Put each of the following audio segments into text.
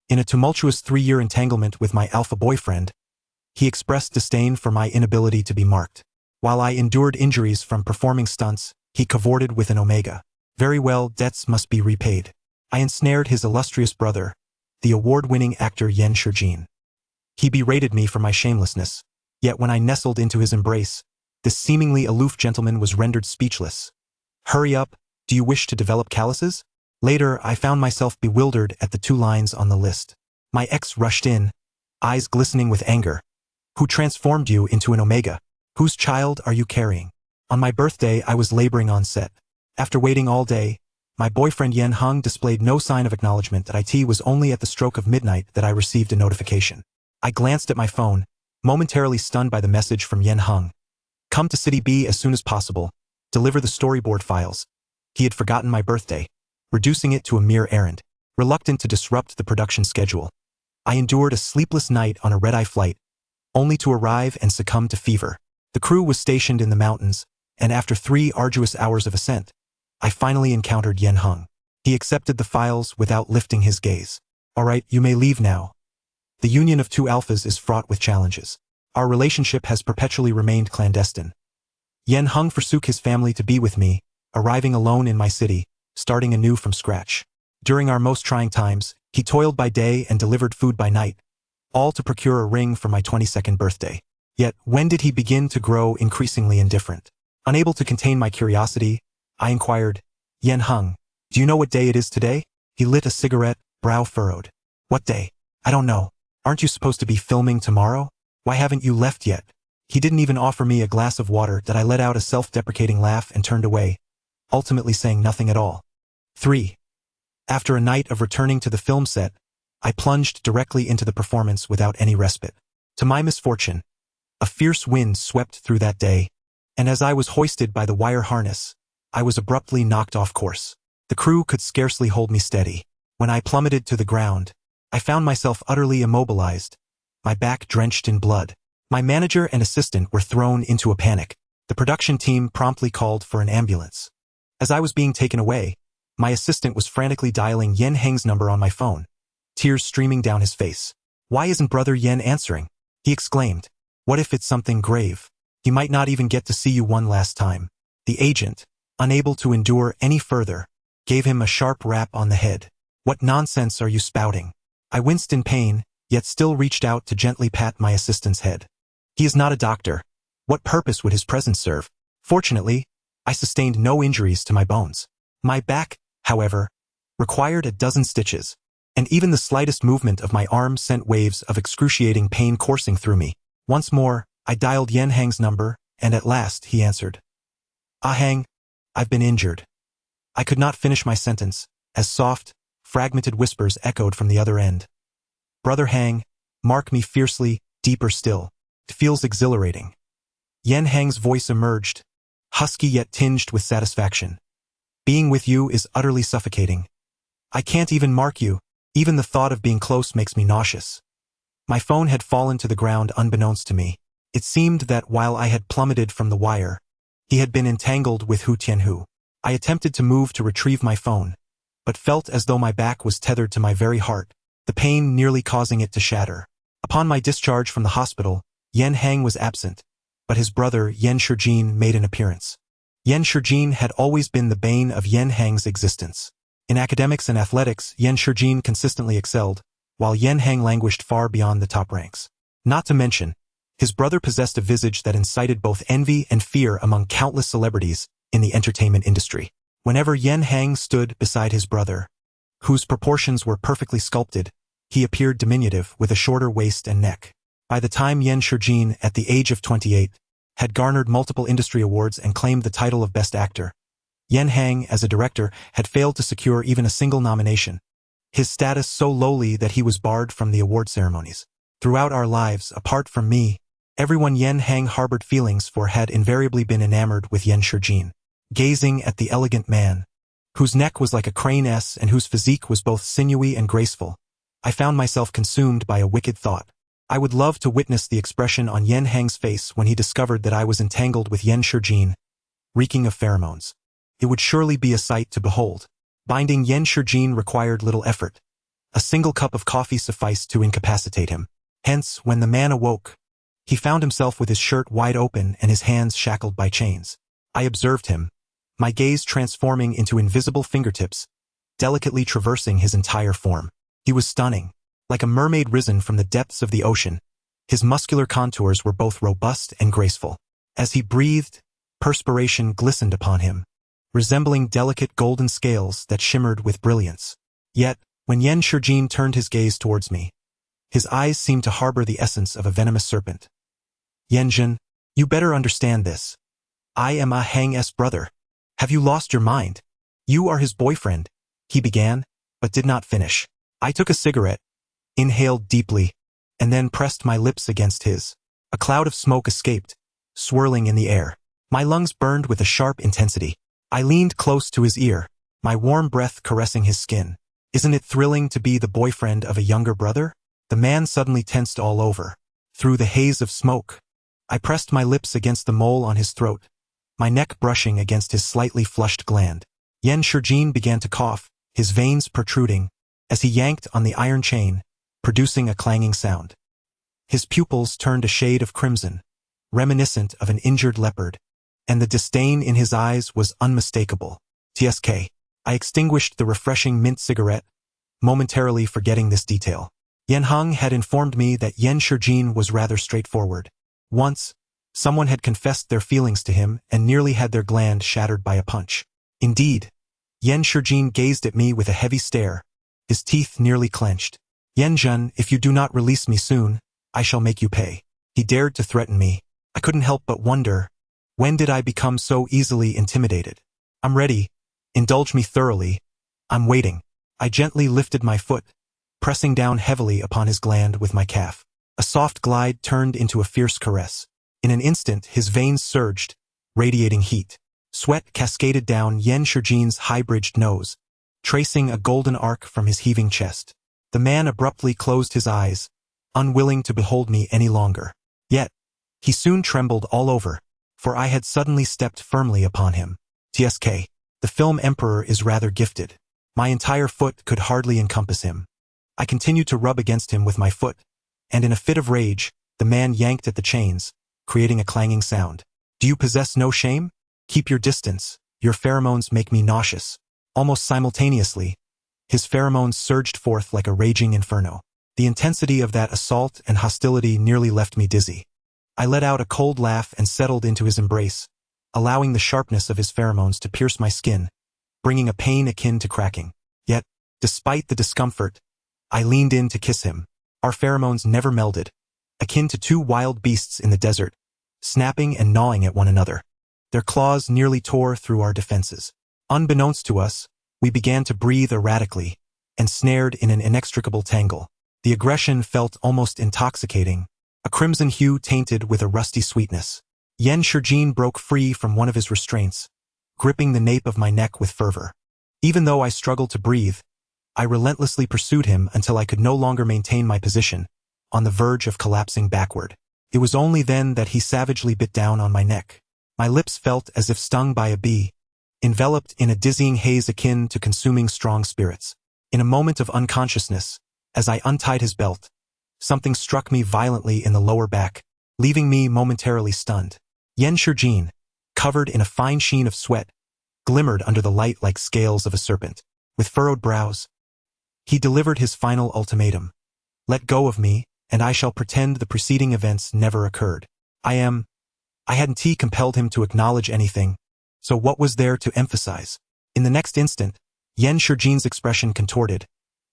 In a tumultuous 3-year entanglement with my alpha boyfriend, he expressed disdain for my inability to be marked. While I endured injuries from performing stunts, he cavorted with an Omega. Very well, debts must be repaid. I ensnared his illustrious brother, the award-winning actor Yen Shijin. He berated me for my shamelessness, yet when I nestled into his embrace, this seemingly aloof gentleman was rendered speechless. Hurry up, do you wish to develop calluses? Later, I found myself bewildered at the 2 lines on the list. My ex rushed in, eyes glistening with anger. Who transformed you into an Omega? Whose child are you carrying? On my birthday, I was laboring on set. After waiting all day, my boyfriend Yen Hung displayed no sign of acknowledgement that it was only at the stroke of midnight that I received a notification. I glanced at my phone, momentarily stunned by the message from Yen Hung. Come to City B as soon as possible. Deliver the storyboard files. He had forgotten my birthday, reducing it to a mere errand. Reluctant to disrupt the production schedule, I endured a sleepless night on a red-eye flight, only to arrive and succumb to fever. The crew was stationed in the mountains, and after 3 arduous hours of ascent, I finally encountered Yen Hung. He accepted the files without lifting his gaze. All right, you may leave now. The union of 2 alphas is fraught with challenges. Our relationship has perpetually remained clandestine. Yen Hung forsook his family to be with me, arriving alone in my city, starting anew from scratch. During our most trying times, he toiled by day and delivered food by night, all to procure a ring for my 22nd birthday. Yet, when did he begin to grow increasingly indifferent? Unable to contain my curiosity, I inquired, Yen Hung, do you know what day it is today? He lit a cigarette, brow furrowed. What day? I don't know. Aren't you supposed to be filming tomorrow? Why haven't you left yet? He didn't even offer me a glass of water that I let out a self-deprecating laugh and turned away, ultimately saying nothing at all. 3. After a night of returning to the film set, I plunged directly into the performance without any respite. To my misfortune, a fierce wind swept through that day, and as I was hoisted by the wire harness, I was abruptly knocked off course. The crew could scarcely hold me steady. When I plummeted to the ground, I found myself utterly immobilized, my back drenched in blood. My manager and assistant were thrown into a panic. The production team promptly called for an ambulance. As I was being taken away, my assistant was frantically dialing Yen Hang's number on my phone, tears streaming down his face. Why isn't Brother Yen answering? He exclaimed. What if it's something grave? He might not even get to see you one last time. The agent, unable to endure any further, gave him a sharp rap on the head. What nonsense are you spouting? I winced in pain, yet still reached out to gently pat my assistant's head. He is not a doctor. What purpose would his presence serve? Fortunately, I sustained no injuries to my bones. My back, however, required a dozen stitches, and even the slightest movement of my arm sent waves of excruciating pain coursing through me. Once more, I dialed Yen Hang's number, and at last he answered. Ah Hang, I've been injured. I could not finish my sentence, as soft, fragmented whispers echoed from the other end. Brother Hang, mark me fiercely, deeper still. It feels exhilarating. Yen Hang's voice emerged, husky yet tinged with satisfaction. Being with you is utterly suffocating. I can't even mark you. Even the thought of being close makes me nauseous. My phone had fallen to the ground unbeknownst to me. It seemed that while I had plummeted from the wire, he had been entangled with Hu Tianhu. I attempted to move to retrieve my phone, but felt as though my back was tethered to my very heart, the pain nearly causing it to shatter. Upon my discharge from the hospital, Yen Hang was absent, but his brother Yen Shijin made an appearance. Yen Shijin had always been the bane of Yen Hang's existence. In academics and athletics, Yen Shijin consistently excelled, while Yen Hang languished far beyond the top ranks. Not to mention, his brother possessed a visage that incited both envy and fear among countless celebrities in the entertainment industry. Whenever Yen Hang stood beside his brother, whose proportions were perfectly sculpted, he appeared diminutive with a shorter waist and neck. By the time Yen Shijin, at the age of 28, had garnered multiple industry awards and claimed the title of Best Actor, Yen Hang, as a director, had failed to secure even a single nomination, his status so lowly that he was barred from the award ceremonies. Throughout our lives, apart from me, everyone Yen Hang harbored feelings for had invariably been enamored with Yen Shijin. Gazing at the elegant man, whose neck was like a crane's and whose physique was both sinewy and graceful, I found myself consumed by a wicked thought. I would love to witness the expression on Yen Hang's face when he discovered that I was entangled with Yen Shijin, reeking of pheromones. It would surely be a sight to behold. Binding Yen Shijin required little effort. A single cup of coffee sufficed to incapacitate him. Hence, when the man awoke, he found himself with his shirt wide open and his hands shackled by chains. I observed him, my gaze transforming into invisible fingertips, delicately traversing his entire form. He was stunning, like a mermaid risen from the depths of the ocean. His muscular contours were both robust and graceful. As he breathed, perspiration glistened upon him, resembling delicate golden scales that shimmered with brilliance. Yet, when Yan Shijin turned his gaze towards me, his eyes seemed to harbor the essence of a venomous serpent. Yanjin, you better understand this. I am Ah Hang's brother. Have you lost your mind? You are his boyfriend, he began, but did not finish. I took a cigarette, inhaled deeply, and then pressed my lips against his. A cloud of smoke escaped, swirling in the air. My lungs burned with a sharp intensity. I leaned close to his ear, my warm breath caressing his skin. Isn't it thrilling to be the boyfriend of a younger brother? The man suddenly tensed all over. Through the haze of smoke, I pressed my lips against the mole on his throat, my neck brushing against his slightly flushed gland. Yan Shijin began to cough, his veins protruding, as he yanked on the iron chain, producing a clanging sound. His pupils turned a shade of crimson, reminiscent of an injured leopard, and the disdain in his eyes was unmistakable. TSK. I extinguished the refreshing mint cigarette, momentarily forgetting this detail. Yan Heng had informed me that Yan Shijin was rather straightforward. Once, someone had confessed their feelings to him and nearly had their gland shattered by a punch. Indeed, Yan Shijin gazed at me with a heavy stare, his teeth nearly clenched. Yanjun, if you do not release me soon, I shall make you pay. He dared to threaten me. I couldn't help but wonder, when did I become so easily intimidated? I'm ready. Indulge me thoroughly. I'm waiting. I gently lifted my foot, pressing down heavily upon his gland with my calf. A soft glide turned into a fierce caress. In an instant, his veins surged, radiating heat. Sweat cascaded down Yan Shijin's high-bridged nose, tracing a golden arc from his heaving chest. The man abruptly closed his eyes, unwilling to behold me any longer. Yet, he soon trembled all over, for I had suddenly stepped firmly upon him. TSK. The film emperor is rather gifted. My entire foot could hardly encompass him. I continued to rub against him with my foot, and in a fit of rage, the man yanked at the chains, creating a clanging sound. Do you possess no shame? Keep your distance. Your pheromones make me nauseous. Almost simultaneously, his pheromones surged forth like a raging inferno. The intensity of that assault and hostility nearly left me dizzy. I let out a cold laugh and settled into his embrace, allowing the sharpness of his pheromones to pierce my skin, bringing a pain akin to cracking. Yet, despite the discomfort, I leaned in to kiss him. Our pheromones never melded, akin to two wild beasts in the desert, snapping and gnawing at one another. Their claws nearly tore through our defenses. Unbeknownst to us, we began to breathe erratically, ensnared in an inextricable tangle. The aggression felt almost intoxicating, a crimson hue tainted with a rusty sweetness. Yan Shijin broke free from one of his restraints, gripping the nape of my neck with fervor. Even though I struggled to breathe, I relentlessly pursued him until I could no longer maintain my position, on the verge of collapsing backward. It was only then that he savagely bit down on my neck. My lips felt as if stung by a bee, enveloped in a dizzying haze akin to consuming strong spirits. In a moment of unconsciousness, as I untied his belt, something struck me violently in the lower back, leaving me momentarily stunned. Yan Shijin, covered in a fine sheen of sweat, glimmered under the light like scales of a serpent. With furrowed brows, he delivered his final ultimatum. Let go of me, and I shall pretend the preceding events never occurred. I hadn't compelled him to acknowledge anything, so what was there to emphasize? In the next instant, Yan Shijin's expression contorted,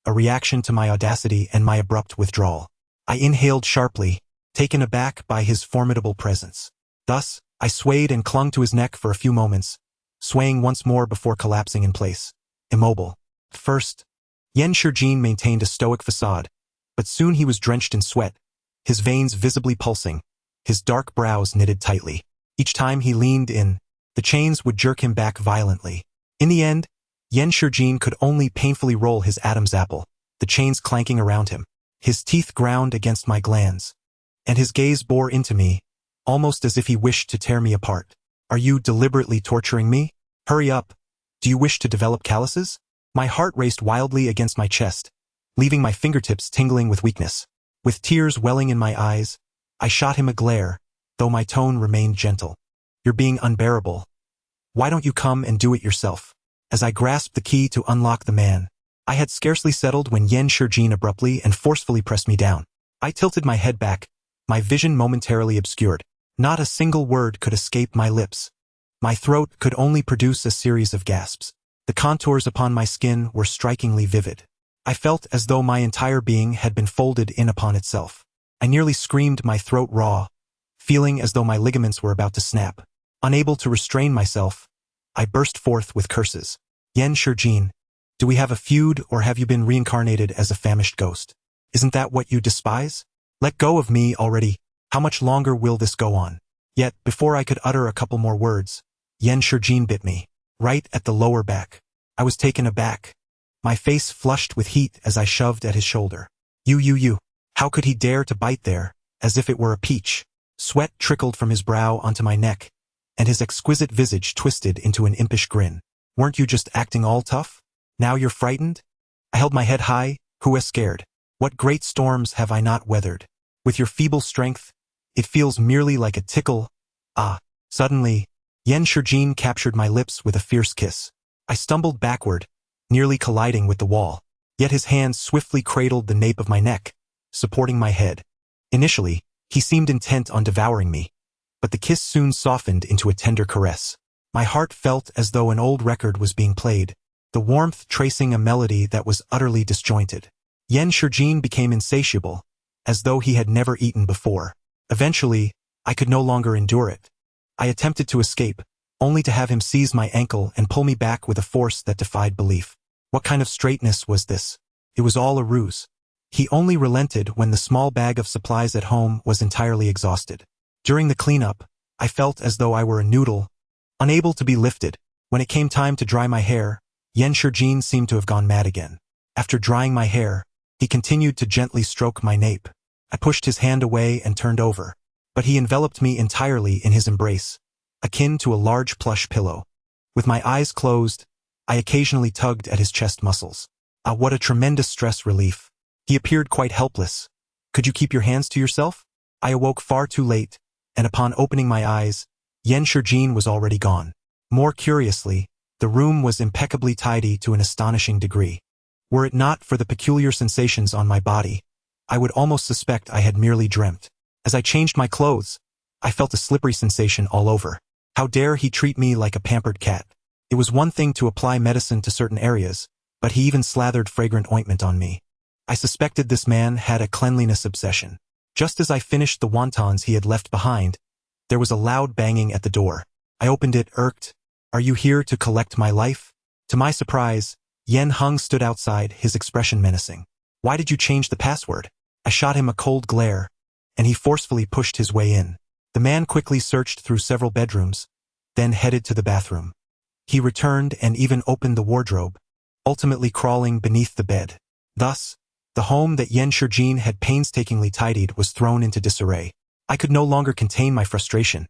a reaction to my audacity and my abrupt withdrawal. I inhaled sharply, taken aback by his formidable presence. Thus, I swayed and clung to his neck for a few moments, swaying once more before collapsing in place, immobile. First, Yan Shijin maintained a stoic facade, but soon he was drenched in sweat, his veins visibly pulsing, his dark brows knitted tightly. Each time he leaned in, the chains would jerk him back violently. In the end, Yan Shijin could only painfully roll his Adam's apple, the chains clanking around him. His teeth ground against my glands, and his gaze bore into me, almost as if he wished to tear me apart. Are you deliberately torturing me? Hurry up. Do you wish to develop calluses? My heart raced wildly against my chest, leaving my fingertips tingling with weakness. With tears welling in my eyes, I shot him a glare, though my tone remained gentle. You're being unbearable. Why don't you come and do it yourself? As I grasped the key to unlock the man, I had scarcely settled when Yan Shijin abruptly and forcefully pressed me down. I tilted my head back, my vision momentarily obscured. Not a single word could escape my lips. My throat could only produce a series of gasps. The contours upon my skin were strikingly vivid. I felt as though my entire being had been folded in upon itself. I nearly screamed, my throat raw, feeling as though my ligaments were about to snap. Unable to restrain myself, I burst forth with curses. Yan Shijin, do we have a feud, or have you been reincarnated as a famished ghost? Isn't that what you despise? Let go of me already. How much longer will this go on? Yet, before I could utter a couple more words, Yan Shijin bit me, right at the lower back. I was taken aback. My face flushed with heat as I shoved at his shoulder. You. How could he dare to bite there, as if it were a peach? Sweat trickled from his brow onto my neck, and his exquisite visage twisted into an impish grin. Weren't you just acting all tough? Now you're frightened? I held my head high. Who is scared? What great storms have I not weathered? With your feeble strength, it feels merely like a tickle. Ah. Suddenly, Yan Shijin captured my lips with a fierce kiss. I stumbled backward, nearly colliding with the wall. Yet his hands swiftly cradled the nape of my neck, supporting my head. Initially, he seemed intent on devouring me, but the kiss soon softened into a tender caress. My heart felt as though an old record was being played, the warmth tracing a melody that was utterly disjointed. Yan Shijin became insatiable, as though he had never eaten before. Eventually, I could no longer endure it. I attempted to escape, only to have him seize my ankle and pull me back with a force that defied belief. What kind of straightness was this? It was all a ruse. He only relented when the small bag of supplies at home was entirely exhausted. During the cleanup, I felt as though I were a noodle, unable to be lifted. When it came time to dry my hair, Yan Shijin seemed to have gone mad again. After drying my hair, he continued to gently stroke my nape. I pushed his hand away and turned over, but he enveloped me entirely in his embrace, akin to a large plush pillow. With my eyes closed, I occasionally tugged at his chest muscles. Ah, what a tremendous stress relief. He appeared quite helpless. Could you keep your hands to yourself? I awoke far too late, and upon opening my eyes, Yan Shijin was already gone. More curiously, the room was impeccably tidy to an astonishing degree. Were it not for the peculiar sensations on my body, I would almost suspect I had merely dreamt. As I changed my clothes, I felt a slippery sensation all over. How dare he treat me like a pampered cat? It was one thing to apply medicine to certain areas, but he even slathered fragrant ointment on me. I suspected this man had a cleanliness obsession. Just as I finished the wontons he had left behind, there was a loud banging at the door. I opened it, irked. Are you here to collect my life? To my surprise, Yan Heng stood outside, his expression menacing. Why did you change the password? I shot him a cold glare, and he forcefully pushed his way in. The man quickly searched through several bedrooms, then headed to the bathroom. He returned and even opened the wardrobe, ultimately crawling beneath the bed. Thus, the home that Yan Shijin had painstakingly tidied was thrown into disarray. I could no longer contain my frustration.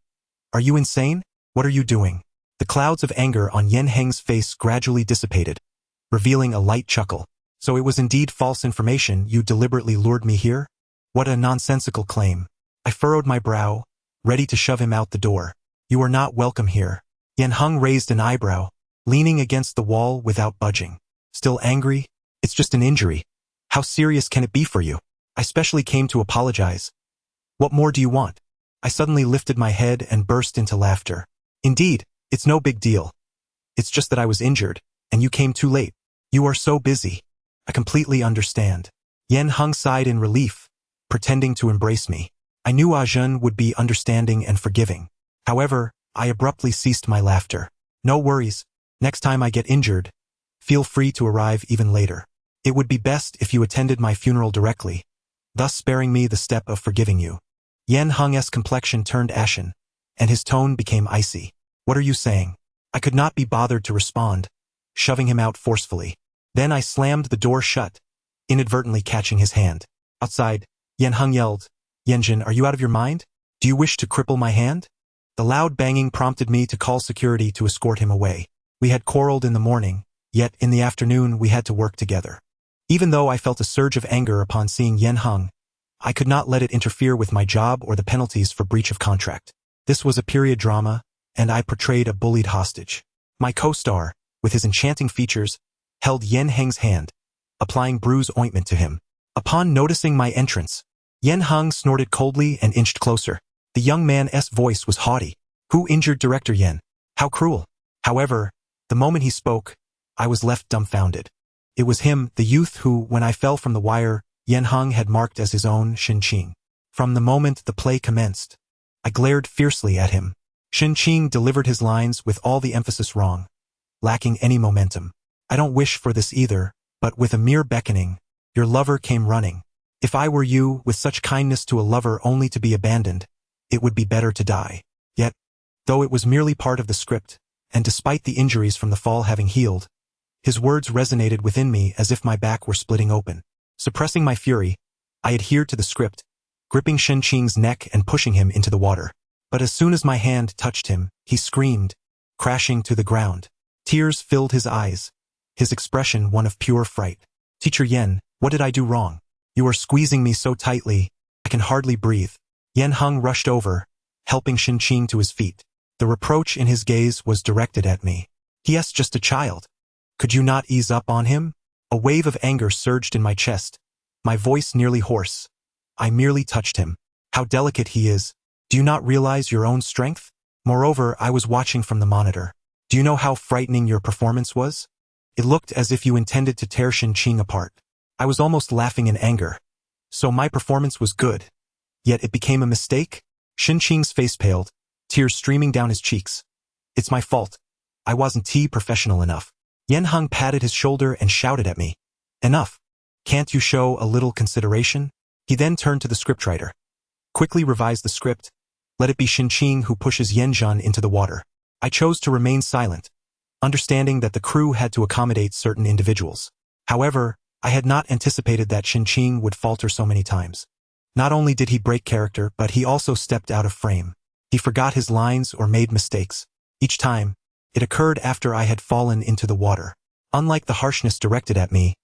Are you insane? What are you doing? The clouds of anger on Yan Heng's face gradually dissipated, revealing a light chuckle. So it was indeed false information. You deliberately lured me here? What a nonsensical claim. I furrowed my brow, ready to shove him out the door. You are not welcome here. Yan Heng raised an eyebrow, leaning against the wall without budging. Still angry? It's just an injury. How serious can it be for you? I specially came to apologize. What more do you want? I suddenly lifted my head and burst into laughter. Indeed, it's no big deal. It's just that I was injured, and you came too late. You are so busy. I completely understand. Yan Heng sighed in relief, pretending to embrace me. I knew Ajun would be understanding and forgiving. However, I abruptly ceased my laughter. No worries. Next time I get injured, feel free to arrive even later. It would be best if you attended my funeral directly, thus sparing me the step of forgiving you. Yan Heng's complexion turned ashen, and his tone became icy. What are you saying? I could not be bothered to respond, shoving him out forcefully. Then I slammed the door shut, inadvertently catching his hand. Outside, Yan Heng yelled, Yanjin, are you out of your mind? Do you wish to cripple my hand? The loud banging prompted me to call security to escort him away. We had quarreled in the morning, yet in the afternoon we had to work together. Even though I felt a surge of anger upon seeing Yen Heng, I could not let it interfere with my job or the penalties for breach of contract. This was a period drama, and I portrayed a bullied hostage. My co-star, with his enchanting features, held Yen Heng's hand, applying bruise ointment to him. Upon noticing my entrance, Yen Heng snorted coldly and inched closer. The young man's voice was haughty. Who injured Director Yen? How cruel. However, the moment he spoke, I was left dumbfounded. It was him, the youth who, when I fell from the wire, Yen Heng had marked as his own Shinqing. From the moment the play commenced, I glared fiercely at him. Shinqing delivered his lines with all the emphasis wrong, lacking any momentum. I don't wish for this either, but with a mere beckoning, your lover came running. If I were you, with such kindness to a lover only to be abandoned, it would be better to die. Yet, though it was merely part of the script, and despite the injuries from the fall having healed, his words resonated within me as if my back were splitting open. Suppressing my fury, I adhered to the script, gripping Shinqing's neck and pushing him into the water. But as soon as my hand touched him, he screamed, crashing to the ground. Tears filled his eyes, his expression one of pure fright. Teacher Yen, what did I do wrong? You are squeezing me so tightly, I can hardly breathe. Yen Heng rushed over, helping Shinqing to his feet. The reproach in his gaze was directed at me. He is just a child. Could you not ease up on him? A wave of anger surged in my chest, my voice nearly hoarse. I merely touched him. How delicate he is. Do you not realize your own strength? Moreover, I was watching from the monitor. Do you know how frightening your performance was? It looked as if you intended to tear Shinqing apart. I was almost laughing in anger. So my performance was good. Yet it became a mistake? Shinqing's face paled, tears streaming down his cheeks. It's my fault. I wasn't professional enough. Yen Heng patted his shoulder and shouted at me. Enough. Can't you show a little consideration? He then turned to the scriptwriter. Quickly revise the script. Let it be Shinqing who pushes Yen Zhen into the water. I chose to remain silent, understanding that the crew had to accommodate certain individuals. However, I had not anticipated that Shinqing would falter so many times. Not only did he break character, but he also stepped out of frame. He forgot his lines or made mistakes. Each time, it occurred after I had fallen into the water. Unlike the harshness directed at me,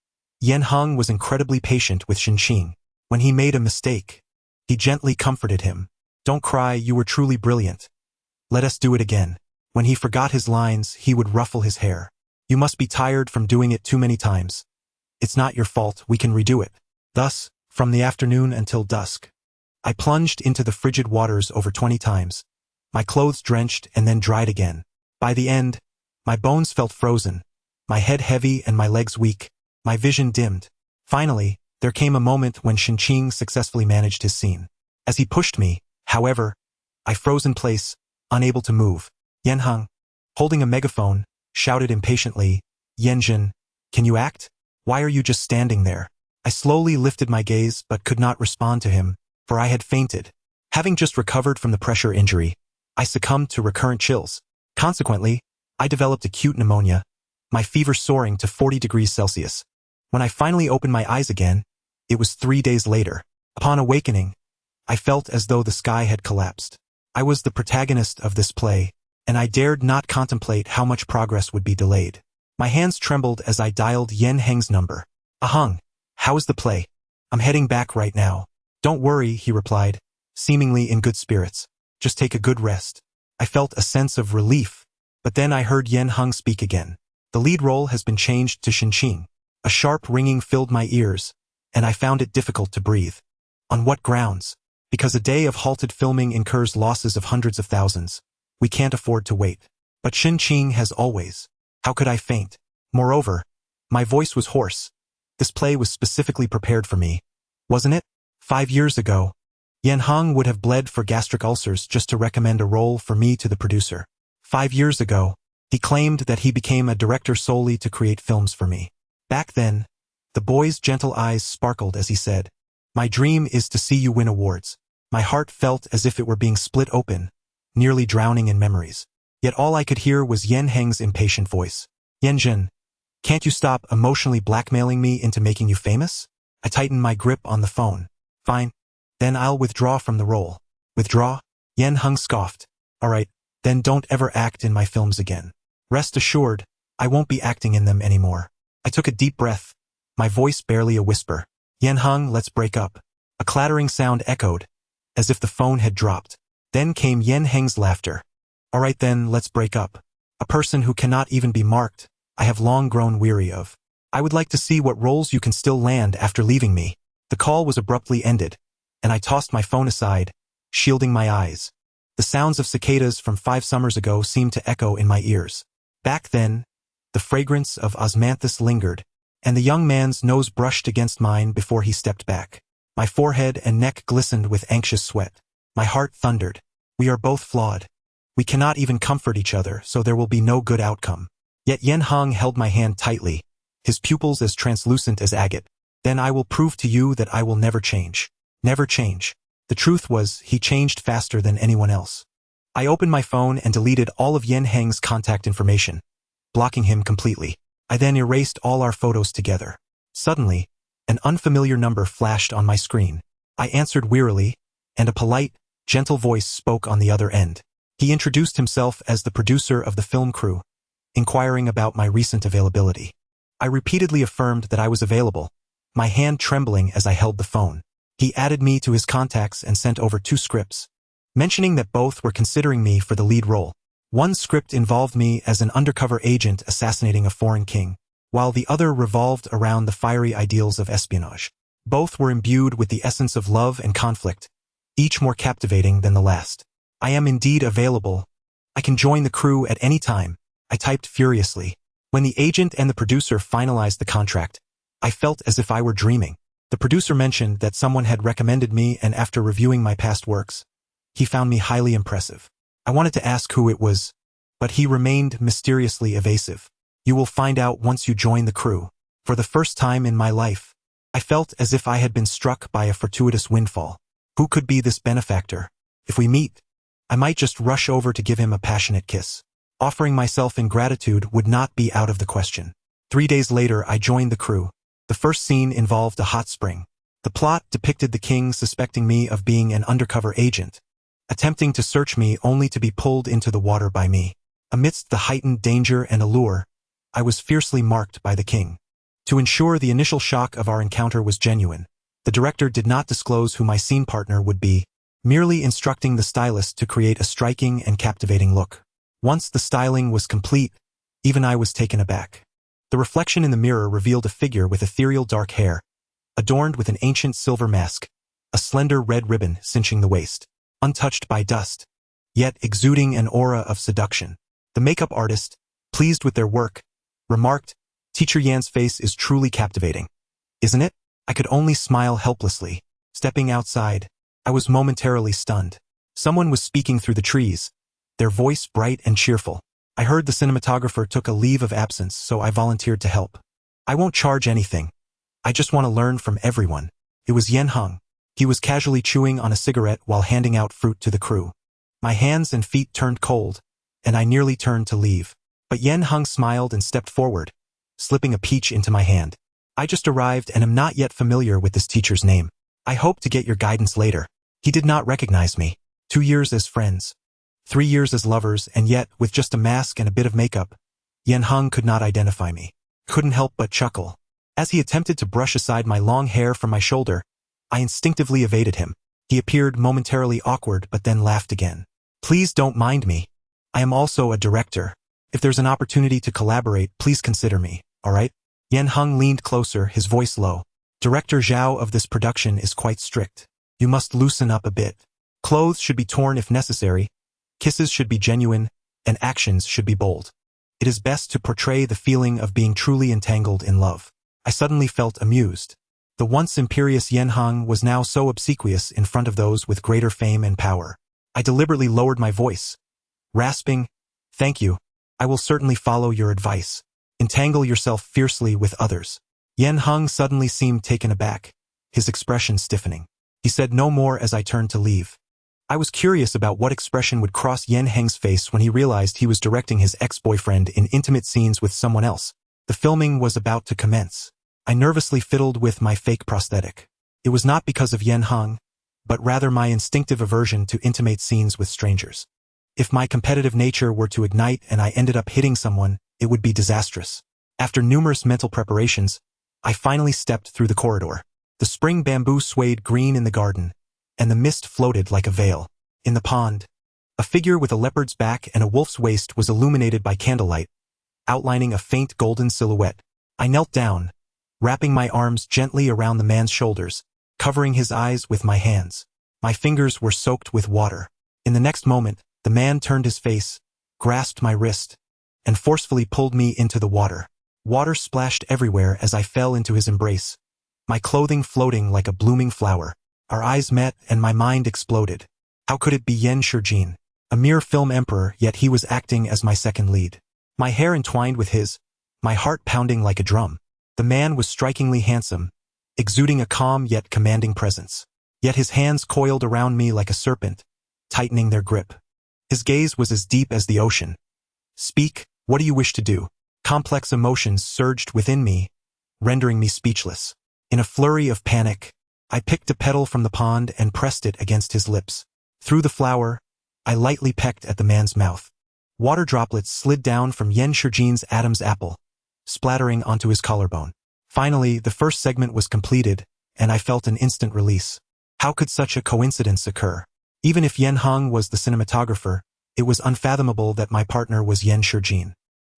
Yen Heng was incredibly patient with Shinqing. When he made a mistake, he gently comforted him. Don't cry, you were truly brilliant. Let us do it again. When he forgot his lines, he would ruffle his hair. You must be tired from doing it too many times. It's not your fault, we can redo it. Thus, from the afternoon until dusk, I plunged into the frigid waters over 20 times. My clothes drenched and then dried again. By the end, my bones felt frozen, my head heavy and my legs weak, my vision dimmed. Finally, there came a moment when Shinqing successfully managed his scene. As he pushed me, however, I froze in place, unable to move. Yen Heng, holding a megaphone, shouted impatiently, Yen Zhen, can you act? Why are you just standing there? I slowly lifted my gaze but could not respond to him, for I had fainted. Having just recovered from the pressure injury, I succumbed to recurrent chills. Consequently, I developed acute pneumonia, my fever soaring to 40 degrees Celsius. When I finally opened my eyes again, it was 3 days later. Upon awakening, I felt as though the sky had collapsed. I was the protagonist of this play, and I dared not contemplate how much progress would be delayed. My hands trembled as I dialed Yen Heng's number. Ahung, how is the play? I'm heading back right now. Don't worry, he replied, seemingly in good spirits. Just take a good rest. I felt a sense of relief, but then I heard Yen Heng speak again. The lead role has been changed to Shinqing. A sharp ringing filled my ears, and I found it difficult to breathe. On what grounds? Because a day of halted filming incurs losses of hundreds of thousands. We can't afford to wait. But Shinqing has always. How could I faint? Moreover, my voice was hoarse. This play was specifically prepared for me, wasn't it? 5 years ago, Yen Heng would have bled for gastric ulcers just to recommend a role for me to the producer. 5 years ago, he claimed that he became a director solely to create films for me. Back then, the boy's gentle eyes sparkled as he said, my dream is to see you win awards. My heart felt as if it were being split open, nearly drowning in memories. Yet all I could hear was Yen Heng's impatient voice. Yen Zhen, can't you stop emotionally blackmailing me into making you famous? I tightened my grip on the phone. Fine. Then I'll withdraw from the role. Withdraw? Yen Heng scoffed. Alright, then don't ever act in my films again. Rest assured, I won't be acting in them anymore. I took a deep breath, my voice barely a whisper. Yenheng, let's break up. A clattering sound echoed, as if the phone had dropped. Then came Yenheng's laughter. All right then, let's break up. A person who cannot even be marked, I have long grown weary of. I would like to see what roles you can still land after leaving me. The call was abruptly ended, and I tossed my phone aside, shielding my eyes. The sounds of cicadas from 5 summers ago seemed to echo in my ears. Back then, the fragrance of osmanthus lingered, and the young man's nose brushed against mine before he stepped back. My forehead and neck glistened with anxious sweat. My heart thundered. We are both flawed. We cannot even comfort each other, so there will be no good outcome. Yet Yenheng held my hand tightly, his pupils as translucent as agate. Then I will prove to you that I will never change. Never change. The truth was, he changed faster than anyone else. I opened my phone and deleted all of Yenheng's contact information, blocking him completely. I then erased all our photos together. Suddenly, an unfamiliar number flashed on my screen. I answered wearily, and a polite, gentle voice spoke on the other end. He introduced himself as the producer of the film crew, inquiring about my recent availability. I repeatedly affirmed that I was available, my hand trembling as I held the phone. He added me to his contacts and sent over 2 scripts, mentioning that both were considering me for the lead role. One script involved me as an undercover agent assassinating a foreign king, while the other revolved around the fiery ideals of espionage. Both were imbued with the essence of love and conflict, each more captivating than the last. I am indeed available. I can join the crew at any time, I typed furiously. When the agent and the producer finalized the contract, I felt as if I were dreaming. The producer mentioned that someone had recommended me, and after reviewing my past works, he found me highly impressive. I wanted to ask who it was, but he remained mysteriously evasive. You will find out once you join the crew. For the first time in my life, I felt as if I had been struck by a fortuitous windfall. Who could be this benefactor? If we meet, I might just rush over to give him a passionate kiss. Offering myself in gratitude would not be out of the question. 3 days later, I joined the crew. The first scene involved a hot spring. The plot depicted the king suspecting me of being an undercover agent, attempting to search me only to be pulled into the water by me. Amidst the heightened danger and allure, I was fiercely marked by the king. To ensure the initial shock of our encounter was genuine, the director did not disclose who my scene partner would be, merely instructing the stylist to create a striking and captivating look. Once the styling was complete, even I was taken aback. The reflection in the mirror revealed a figure with ethereal dark hair, adorned with an ancient silver mask, a slender red ribbon cinching the waist, untouched by dust, yet exuding an aura of seduction. The makeup artist, pleased with their work, remarked, "Teacher Yan's face is truly captivating, isn't it?" I could only smile helplessly. Stepping outside, I was momentarily stunned. Someone was speaking through the trees, their voice bright and cheerful. I heard the cinematographer took a leave of absence, so I volunteered to help. I won't charge anything. I just want to learn from everyone. It was Yenheng. He was casually chewing on a cigarette while handing out fruit to the crew. My hands and feet turned cold, and I nearly turned to leave. But Yenheng smiled and stepped forward, slipping a peach into my hand. I just arrived and am not yet familiar with this teacher's name. I hope to get your guidance later. He did not recognize me. 2 years as friends, 3 years as lovers, and yet, with just a mask and a bit of makeup, Yenheng could not identify me. Couldn't help but chuckle. As he attempted to brush aside my long hair from my shoulder, I instinctively evaded him. He appeared momentarily awkward but then laughed again. Please don't mind me. I am also a director. If there's an opportunity to collaborate, please consider me, alright? Yenheng leaned closer, his voice low. Director Zhao of this production is quite strict. You must loosen up a bit. Clothes should be torn if necessary, kisses should be genuine, and actions should be bold. It is best to portray the feeling of being truly entangled in love. I suddenly felt amused. The once imperious Yenheng was now so obsequious in front of those with greater fame and power. I deliberately lowered my voice, rasping, "Thank you. I will certainly follow your advice. Entangle yourself fiercely with others." Yenheng suddenly seemed taken aback, his expression stiffening. He said no more as I turned to leave. I was curious about what expression would cross Yenheng's face when he realized he was directing his ex-boyfriend in intimate scenes with someone else. The filming was about to commence. I nervously fiddled with my fake prosthetic. It was not because of Yenheng, but rather my instinctive aversion to intimate scenes with strangers. If my competitive nature were to ignite and I ended up hitting someone, it would be disastrous. After numerous mental preparations, I finally stepped through the corridor. The spring bamboo swayed green in the garden, and the mist floated like a veil. In the pond, a figure with a leopard's back and a wolf's waist was illuminated by candlelight, outlining a faint golden silhouette. I knelt down, wrapping my arms gently around the man's shoulders, covering his eyes with my hands. My fingers were soaked with water. In the next moment, the man turned his face, grasped my wrist, and forcefully pulled me into the water. Water splashed everywhere as I fell into his embrace, my clothing floating like a blooming flower. Our eyes met and my mind exploded. How could it be Yen Shijin? A mere film emperor, yet he was acting as my second lead. My hair entwined with his, my heart pounding like a drum. The man was strikingly handsome, exuding a calm yet commanding presence. Yet his hands coiled around me like a serpent, tightening their grip. His gaze was as deep as the ocean. Speak, what do you wish to do? Complex emotions surged within me, rendering me speechless. In a flurry of panic, I picked a petal from the pond and pressed it against his lips. Through the flower, I lightly pecked at the man's mouth. Water droplets slid down from Yen Shijin's Adam's apple, splattering onto his collarbone. Finally, the first segment was completed, and I felt an instant release. How could such a coincidence occur? Even if Yen Heng was the cinematographer, it was unfathomable that my partner was Yen Shijin.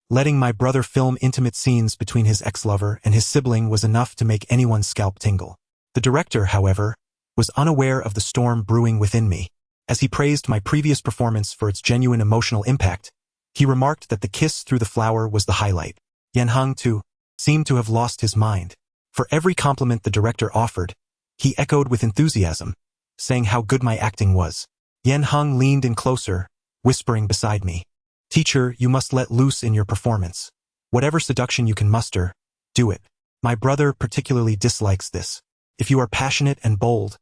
Letting my brother film intimate scenes between his ex-lover and his sibling was enough to make anyone's scalp tingle. The director, however, was unaware of the storm brewing within me. As he praised my previous performance for its genuine emotional impact, he remarked that the kiss through the flower was the highlight. Yen Heng, too, seemed to have lost his mind. For every compliment the director offered, he echoed with enthusiasm, saying how good my acting was. Yen Heng leaned in closer, whispering beside me, "Teacher, you must let loose in your performance. Whatever seduction you can muster, do it. My brother particularly dislikes this. If you are passionate and bold,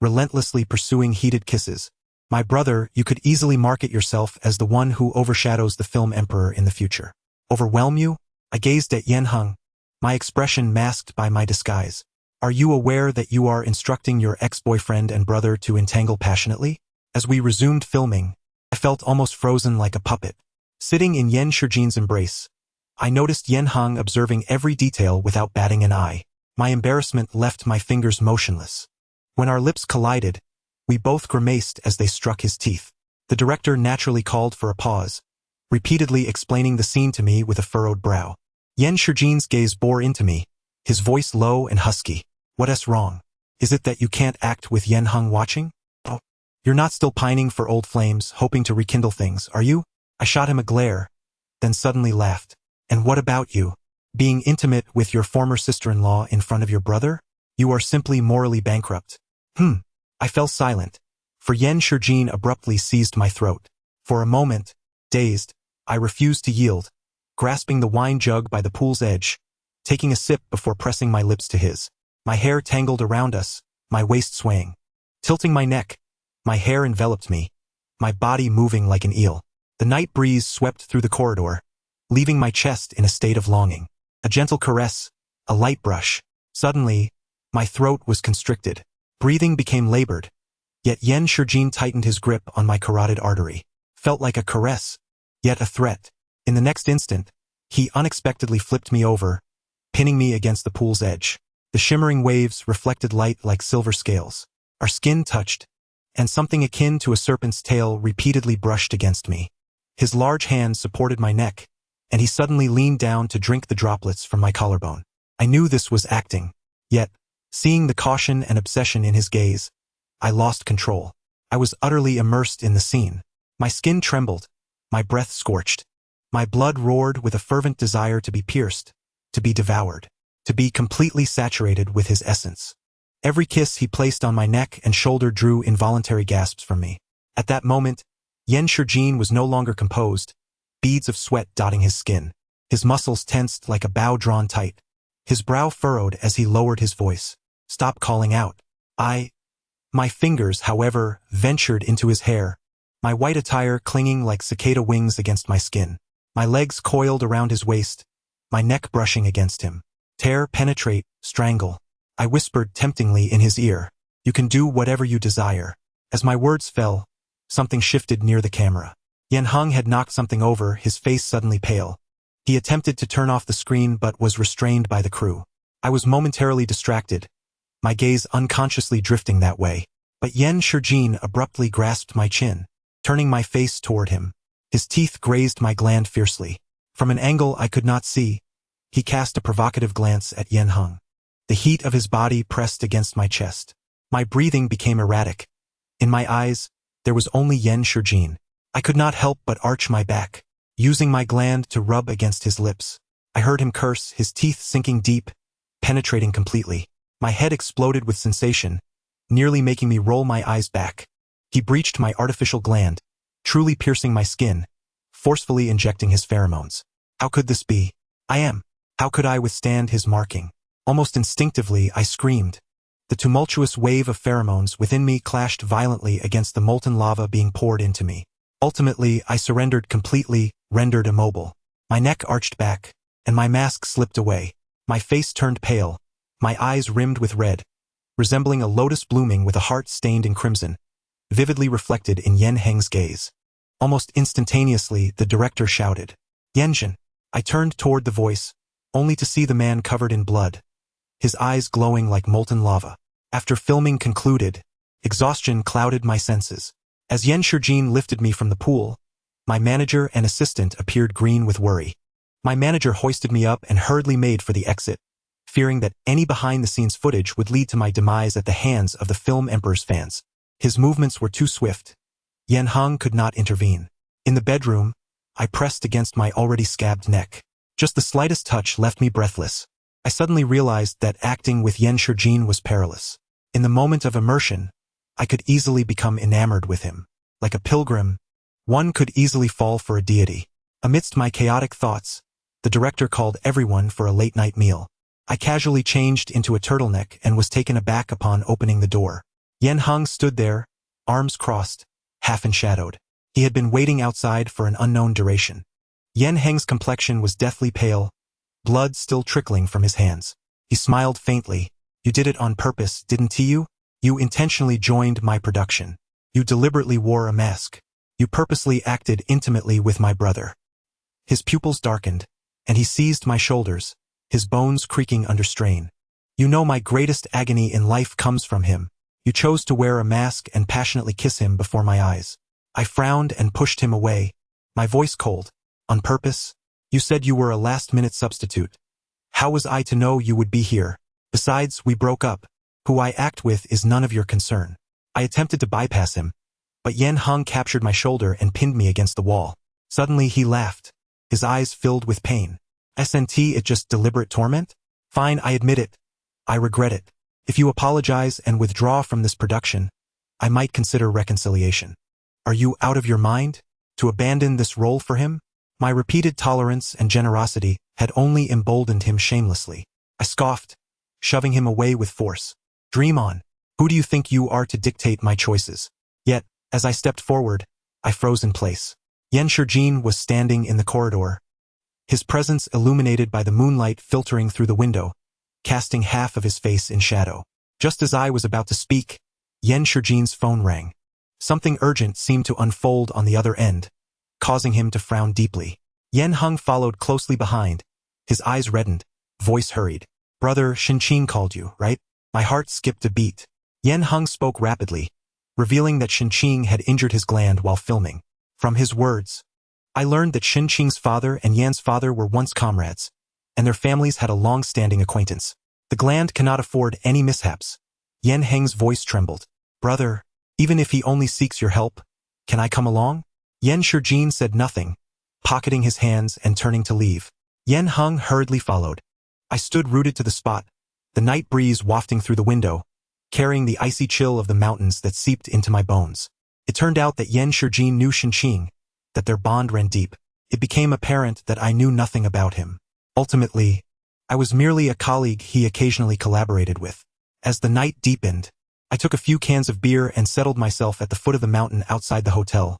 relentlessly pursuing heated kisses, my brother, you could easily market yourself as the one who overshadows the film emperor in the future." Overwhelm you? I gazed at Yen Heng, my expression masked by my disguise. Are you aware that you are instructing your ex-boyfriend and brother to entangle passionately? As we resumed filming, I felt almost frozen like a puppet. Sitting in Yen Shijin's embrace, I noticed Yen Heng observing every detail without batting an eye. My embarrassment left my fingers motionless. When our lips collided, we both grimaced as they struck his teeth. The director naturally called for a pause, repeatedly explaining the scene to me with a furrowed brow. Yen Shijin's gaze bore into me, his voice low and husky. "What's wrong? Is it that you can't act with Yen Heng watching? Oh, you're not still pining for old flames, hoping to rekindle things, are you?" I shot him a glare, then suddenly laughed. "And what about you? Being intimate with your former sister-in-law in front of your brother? You are simply morally bankrupt." I fell silent, for Yen Shijin abruptly seized my throat. For a moment, dazed, I refused to yield, grasping the wine jug by the pool's edge, taking a sip before pressing my lips to his. My hair tangled around us, my waist swaying. Tilting my neck, my hair enveloped me, my body moving like an eel. The night breeze swept through the corridor, leaving my chest in a state of longing. A gentle caress, a light brush. Suddenly, my throat was constricted. Breathing became labored, yet Yen Shijin tightened his grip on my carotid artery. Felt like a caress, yet a threat. In the next instant, he unexpectedly flipped me over, pinning me against the pool's edge. The shimmering waves reflected light like silver scales. Our skin touched, and something akin to a serpent's tail repeatedly brushed against me. His large hand supported my neck, and he suddenly leaned down to drink the droplets from my collarbone. I knew this was acting, yet, seeing the caution and obsession in his gaze, I lost control. I was utterly immersed in the scene. My skin trembled, my breath scorched. My blood roared with a fervent desire to be pierced, to be devoured, to be completely saturated with his essence. Every kiss he placed on my neck and shoulder drew involuntary gasps from me. At that moment, Yen Shijin was no longer composed, beads of sweat dotting his skin. His muscles tensed like a bow drawn tight. His brow furrowed as he lowered his voice. "Stop calling out." My fingers, however, ventured into his hair, my white attire clinging like cicada wings against my skin. My legs coiled around his waist, my neck brushing against him. "Tear, penetrate, strangle." I whispered temptingly in his ear. "You can do whatever you desire." As my words fell, something shifted near the camera. Yen Heng had knocked something over, his face suddenly pale. He attempted to turn off the screen but was restrained by the crew. I was momentarily distracted, my gaze unconsciously drifting that way. But Yan Shijin abruptly grasped my chin, turning my face toward him. His teeth grazed my gland fiercely. From an angle I could not see, he cast a provocative glance at Yan Heng. The heat of his body pressed against my chest. My breathing became erratic. In my eyes, there was only Yan Shijin. I could not help but arch my back, using my gland to rub against his lips. I heard him curse, his teeth sinking deep, penetrating completely. My head exploded with sensation, nearly making me roll my eyes back. He breached my artificial gland, truly piercing my skin, forcefully injecting his pheromones. How could this be? How could I withstand his marking? Almost instinctively, I screamed. The tumultuous wave of pheromones within me clashed violently against the molten lava being poured into me. Ultimately, I surrendered completely, rendered immobile. My neck arched back, and my mask slipped away. My face turned pale, my eyes rimmed with red, resembling a lotus blooming with a heart stained in crimson, vividly reflected in Yan Heng's gaze. Almost instantaneously, the director shouted, "Yanjin!" I turned toward the voice, only to see the man covered in blood, his eyes glowing like molten lava. After filming concluded, exhaustion clouded my senses. As Yan Shijin lifted me from the pool, my manager and assistant appeared green with worry. My manager hoisted me up and hurriedly made for the exit, fearing that any behind-the-scenes footage would lead to my demise at the hands of the film Emperor's fans. His movements were too swift. Yan Heng could not intervene. In the bedroom, I pressed against my already scabbed neck. Just the slightest touch left me breathless. I suddenly realized that acting with Yan Shijin was perilous. In the moment of immersion, I could easily become enamored with him. Like a pilgrim, one could easily fall for a deity. Amidst my chaotic thoughts, the director called everyone for a late-night meal. I casually changed into a turtleneck and was taken aback upon opening the door. Yan Heng stood there, arms crossed, half enshadowed. He had been waiting outside for an unknown duration. Yan Heng's complexion was deathly pale, blood still trickling from his hands. He smiled faintly. "You did it on purpose, didn't you? You intentionally joined my production. You deliberately wore a mask. You purposely acted intimately with my brother." His pupils darkened, and he seized my shoulders, his bones creaking under strain. "You know my greatest agony in life comes from him. You chose to wear a mask and passionately kiss him before my eyes." I frowned and pushed him away, my voice cold. "On purpose? You said you were a last-minute substitute. How was I to know you would be here? Besides, we broke up. Who I act with is none of your concern." I attempted to bypass him, but Yan Heng captured my shoulder and pinned me against the wall. Suddenly he laughed, his eyes filled with pain. "Isn't it just deliberate torment? Fine, I admit it. I regret it. If you apologize and withdraw from this production, I might consider reconciliation." "Are you out of your mind? To abandon this role for him?" My repeated tolerance and generosity had only emboldened him shamelessly. I scoffed, shoving him away with force. "Dream on. Who do you think you are to dictate my choices?" Yet, as I stepped forward, I froze in place. Yan Shijin was standing in the corridor, his presence illuminated by the moonlight filtering through the window, casting half of his face in shadow. Just as I was about to speak, Yan Shijin's phone rang. Something urgent seemed to unfold on the other end, causing him to frown deeply. Yan Heng followed closely behind, his eyes reddened, voice hurried. "Brother, Shinqing called you, right?" My heart skipped a beat. Yan Heng spoke rapidly, revealing that Shinqing had injured his gland while filming. From his words, I learned that Shinqing's father and Yan's father were once comrades, and their families had a long-standing acquaintance. The gland cannot afford any mishaps. Yan Heng's voice trembled. "Brother, even if he only seeks your help, can I come along?" Yan Shijin said nothing, pocketing his hands and turning to leave. Yan Heng hurriedly followed. I stood rooted to the spot, the night breeze wafting through the window, carrying the icy chill of the mountains that seeped into my bones. It turned out that Yan Shijin knew Shinqing, that their bond ran deep. It became apparent that I knew nothing about him. Ultimately, I was merely a colleague he occasionally collaborated with. As the night deepened, I took a few cans of beer and settled myself at the foot of the mountain outside the hotel,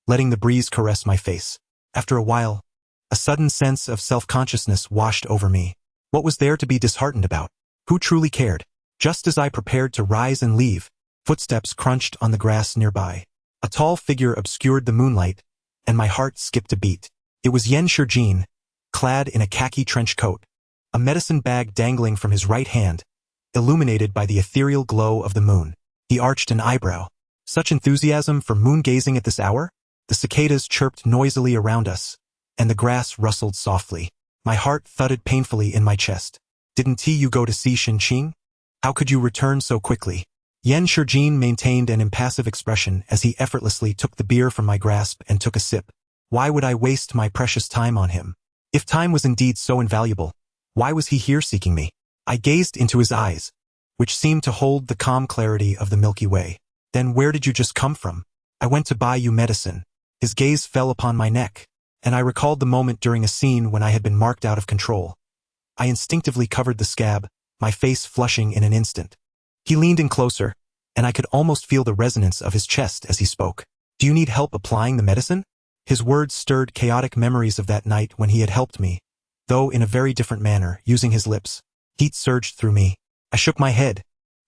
letting the breeze caress my face. After a while, a sudden sense of self-consciousness washed over me. What was there to be disheartened about? Who truly cared? Just as I prepared to rise and leave, footsteps crunched on the grass nearby. A tall figure obscured the moonlight, and my heart skipped a beat. It was Yan Shijin, clad in a khaki trench coat, a medicine bag dangling from his right hand, illuminated by the ethereal glow of the moon. He arched an eyebrow. Such enthusiasm for moon-gazing at this hour? The cicadas chirped noisily around us, and the grass rustled softly. My heart thudded painfully in my chest. Didn't you go to see Shin-Qing? How could you return so quickly? Yan Shijin maintained an impassive expression as he effortlessly took the beer from my grasp and took a sip. Why would I waste my precious time on him? If time was indeed so invaluable, why was he here seeking me? I gazed into his eyes, which seemed to hold the calm clarity of the Milky Way. Then where did you just come from? I went to buy you medicine. His gaze fell upon my neck, and I recalled the moment during a scene when I had been marked out of control. I instinctively covered the scab, my face flushing in an instant. He leaned in closer, and I could almost feel the resonance of his chest as he spoke. Do you need help applying the medicine? His words stirred chaotic memories of that night when he had helped me, though in a very different manner, using his lips. Heat surged through me. I shook my head,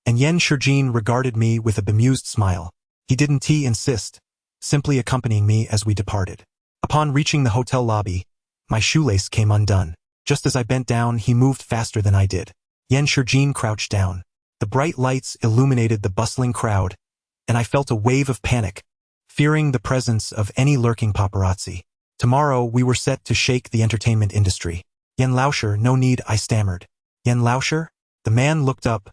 and Yan Shijin regarded me with a bemused smile. He didn't insist, simply accompanying me as we departed. Upon reaching the hotel lobby, my shoelace came undone. Just as I bent down, he moved faster than I did. Yan Shijin crouched down. The bright lights illuminated the bustling crowd, and I felt a wave of panic, fearing the presence of any lurking paparazzi. Tomorrow we were set to shake the entertainment industry. Yan Lauscher, no need, I stammered. Yan Lauscher? The man looked up,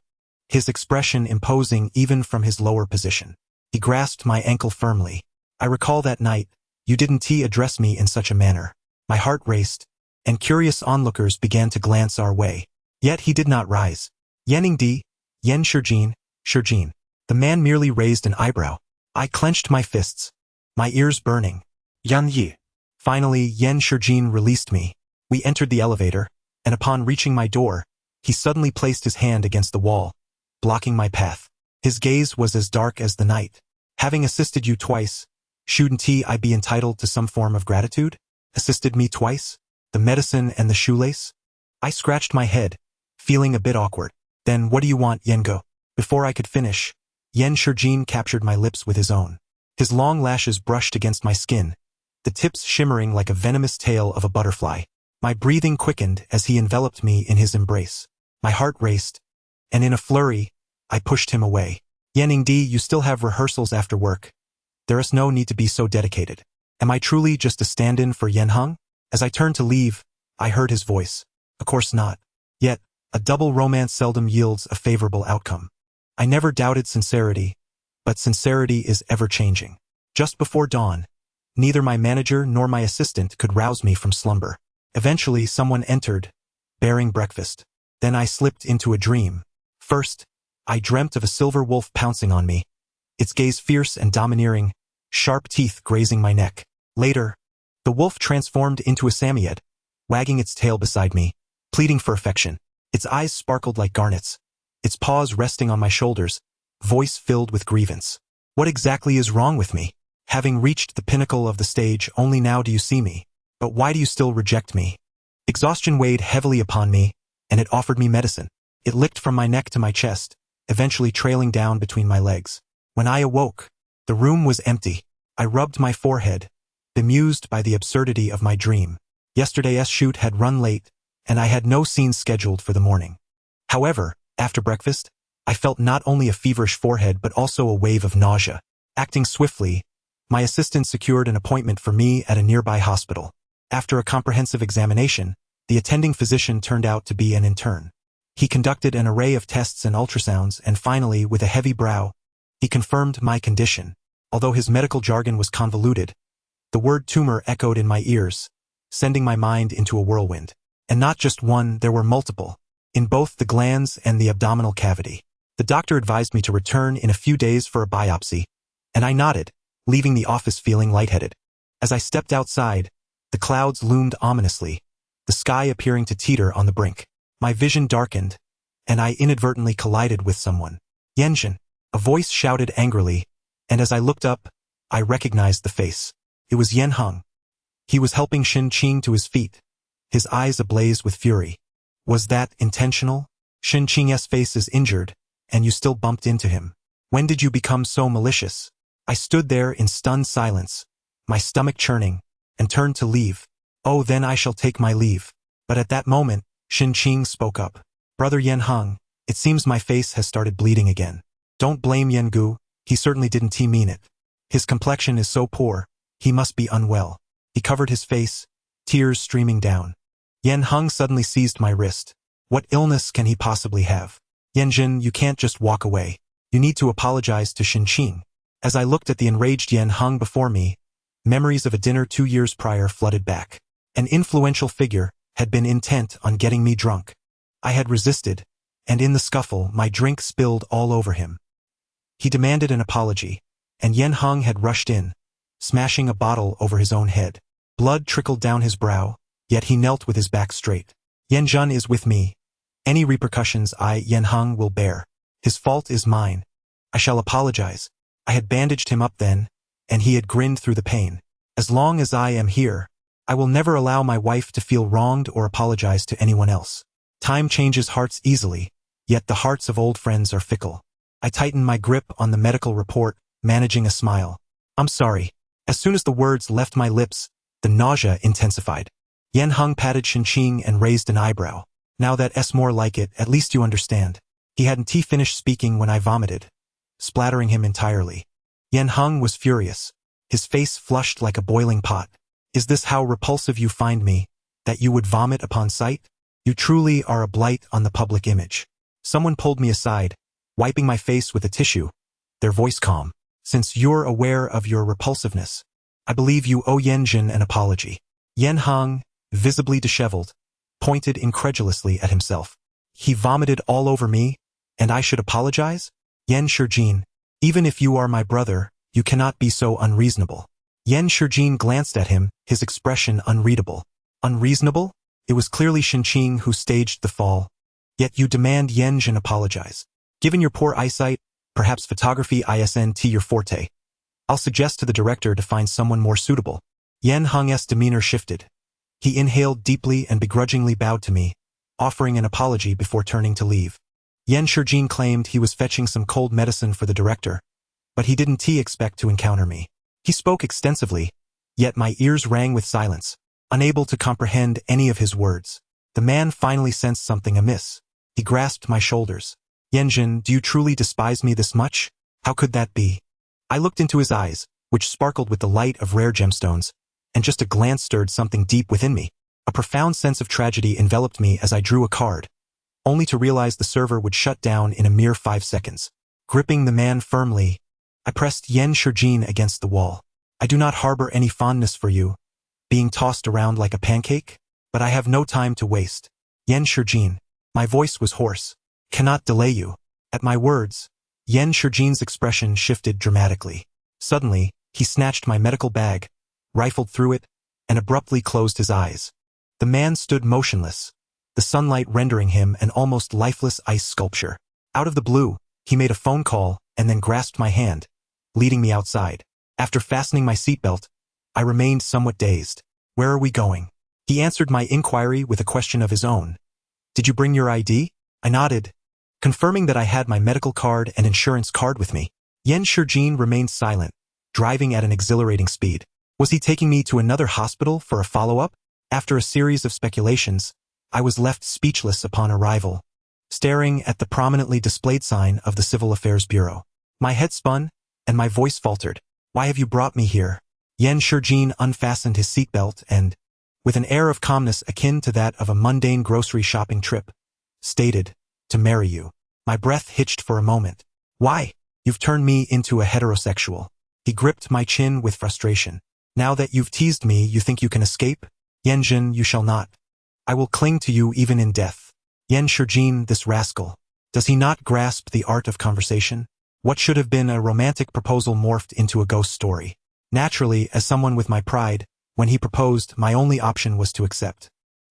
his expression imposing even from his lower position. He grasped my ankle firmly. I recall that night, you didn't address me in such a manner. My heart raced, and curious onlookers began to glance our way. Yet he did not rise. Yan Shijin. The man merely raised an eyebrow. I clenched my fists, my ears burning. Yan Yi. Finally, Yan Shijin released me. We entered the elevator, and upon reaching my door, he suddenly placed his hand against the wall, blocking my path. His gaze was as dark as the night. Having assisted you twice, shouldn't I be entitled to some form of gratitude? Assisted me twice? The medicine and the shoelace? I scratched my head, feeling a bit awkward. Then what do you want, Yengo? Before I could finish, Yan Shijin captured my lips with his own. His long lashes brushed against my skin, the tips shimmering like a venomous tail of a butterfly. My breathing quickened as he enveloped me in his embrace. My heart raced, and in a flurry, I pushed him away. Yanning, you still have rehearsals after work. There is no need to be so dedicated. Am I truly just a stand-in for Yen Hung? As I turned to leave, I heard his voice. Of course not. Yet, a double romance seldom yields a favorable outcome. I never doubted sincerity, but sincerity is ever-changing. Just before dawn, neither my manager nor my assistant could rouse me from slumber. Eventually, someone entered, bearing breakfast. Then I slipped into a dream. First, I dreamt of a silver wolf pouncing on me, its gaze fierce and domineering, sharp teeth grazing my neck. Later, the wolf transformed into a Samoyed, wagging its tail beside me, pleading for affection. Its eyes sparkled like garnets, its paws resting on my shoulders, voice filled with grievance. What exactly is wrong with me? Having reached the pinnacle of the stage, only now do you see me. But why do you still reject me? Exhaustion weighed heavily upon me, and it offered me medicine. It licked from my neck to my chest, eventually trailing down between my legs. When I awoke, the room was empty. I rubbed my forehead, bemused by the absurdity of my dream. Yesterday's shoot had run late, and I had no scenes scheduled for the morning. However, after breakfast, I felt not only a feverish forehead but also a wave of nausea. Acting swiftly, my assistant secured an appointment for me at a nearby hospital. After a comprehensive examination, the attending physician turned out to be an intern. He conducted an array of tests and ultrasounds, and finally, with a heavy brow, he confirmed my condition. Although his medical jargon was convoluted, the word tumor echoed in my ears, sending my mind into a whirlwind. And not just one, there were multiple, in both the glands and the abdominal cavity. The doctor advised me to return in a few days for a biopsy, and I nodded, leaving the office feeling lightheaded. As I stepped outside, the clouds loomed ominously, the sky appearing to teeter on the brink. My vision darkened, and I inadvertently collided with someone. Yenjin, a voice shouted angrily, and as I looked up, I recognized the face. It was Yen Hung. He was helping Shin-Qing to his feet, his eyes ablaze with fury. Was that intentional? Shin-Qing's face is injured, and you still bumped into him. When did you become so malicious? I stood there in stunned silence, my stomach churning, and turned to leave. Oh, then I shall take my leave. But at that moment, Qing spoke up. Brother Yan Heng, it seems my face has started bleeding again. Don't blame Yan Gu, he certainly didn't mean it. His complexion is so poor, he must be unwell. He covered his face, tears streaming down. Yan Heng suddenly seized my wrist. What illness can he possibly have? Yanjin, you can't just walk away. You need to apologize to Qing. As I looked at the enraged Yan Heng before me, memories of a dinner 2 years prior flooded back. An influential figure had been intent on getting me drunk. I had resisted, and in the scuffle my drink spilled all over him. He demanded an apology, and Yan Heng had rushed in, smashing a bottle over his own head. Blood trickled down his brow, yet he knelt with his back straight. Yan Jun is with me. Any repercussions Yan Heng will bear. His fault is mine. I shall apologize. I had bandaged him up then, and he had grinned through the pain. As long as I am here, I will never allow my wife to feel wronged or apologize to anyone else. Time changes hearts easily, yet the hearts of old friends are fickle. I tightened my grip on the medical report, managing a smile. I'm sorry. As soon as the words left my lips, the nausea intensified. Yan Heng patted Qing and raised an eyebrow. Now that's more like it, at least you understand. He hadn't finished speaking when I vomited, splattering him entirely. Yan Heng was furious. His face flushed like a boiling pot. Is this how repulsive you find me, that you would vomit upon sight? You truly are a blight on the public image. Someone pulled me aside, wiping my face with a tissue, their voice calm. Since you're aware of your repulsiveness, I believe you owe Yanjin an apology. Yan Heng, visibly disheveled, pointed incredulously at himself. He vomited all over me, and I should apologize? Yan Shijin, even if you are my brother, you cannot be so unreasonable. Yan Shijin glanced at him, his expression unreadable. Unreasonable? It was clearly Qing who staged the fall. Yet you demand Yanjin apologize. Given your poor eyesight, perhaps photography isn't your forte. I'll suggest to the director to find someone more suitable. Yan Heng's demeanor shifted. He inhaled deeply and begrudgingly bowed to me, offering an apology before turning to leave. Yan Shijin claimed he was fetching some cold medicine for the director, but he didn't expect to encounter me. He spoke extensively, yet my ears rang with silence, unable to comprehend any of his words. The man finally sensed something amiss. He grasped my shoulders. Yanjin, do you truly despise me this much? How could that be? I looked into his eyes, which sparkled with the light of rare gemstones, and just a glance stirred something deep within me. A profound sense of tragedy enveloped me as I drew a card, only to realize the server would shut down in a mere 5 seconds. Gripping the man firmly, I pressed Yan Shijin against the wall. I do not harbor any fondness for you, being tossed around like a pancake, but I have no time to waste. Yan Shijin, my voice was hoarse, cannot delay you. At my words, Yan Shijin's expression shifted dramatically. Suddenly, he snatched my medical bag, rifled through it, and abruptly closed his eyes. The man stood motionless, the sunlight rendering him an almost lifeless ice sculpture. Out of the blue, he made a phone call and then grasped my hand, leading me outside. After fastening my seatbelt, I remained somewhat dazed. Where are we going? He answered my inquiry with a question of his own. Did you bring your ID? I nodded, confirming that I had my medical card and insurance card with me. Yan Shijin remained silent, driving at an exhilarating speed. Was he taking me to another hospital for a follow-up? After a series of speculations, I was left speechless upon arrival, staring at the prominently displayed sign of the Civil Affairs Bureau. My head spun, and my voice faltered. Why have you brought me here? Yan Shijin unfastened his seatbelt and, with an air of calmness akin to that of a mundane grocery shopping trip, stated, to marry you. My breath hitched for a moment. Why? You've turned me into a heterosexual. He gripped my chin with frustration. Now that you've teased me, you think you can escape? Yanjin, you shall not. I will cling to you even in death. Yan Shijin, this rascal. Does he not grasp the art of conversation? What should have been a romantic proposal morphed into a ghost story. Naturally, as someone with my pride, when he proposed, my only option was to accept.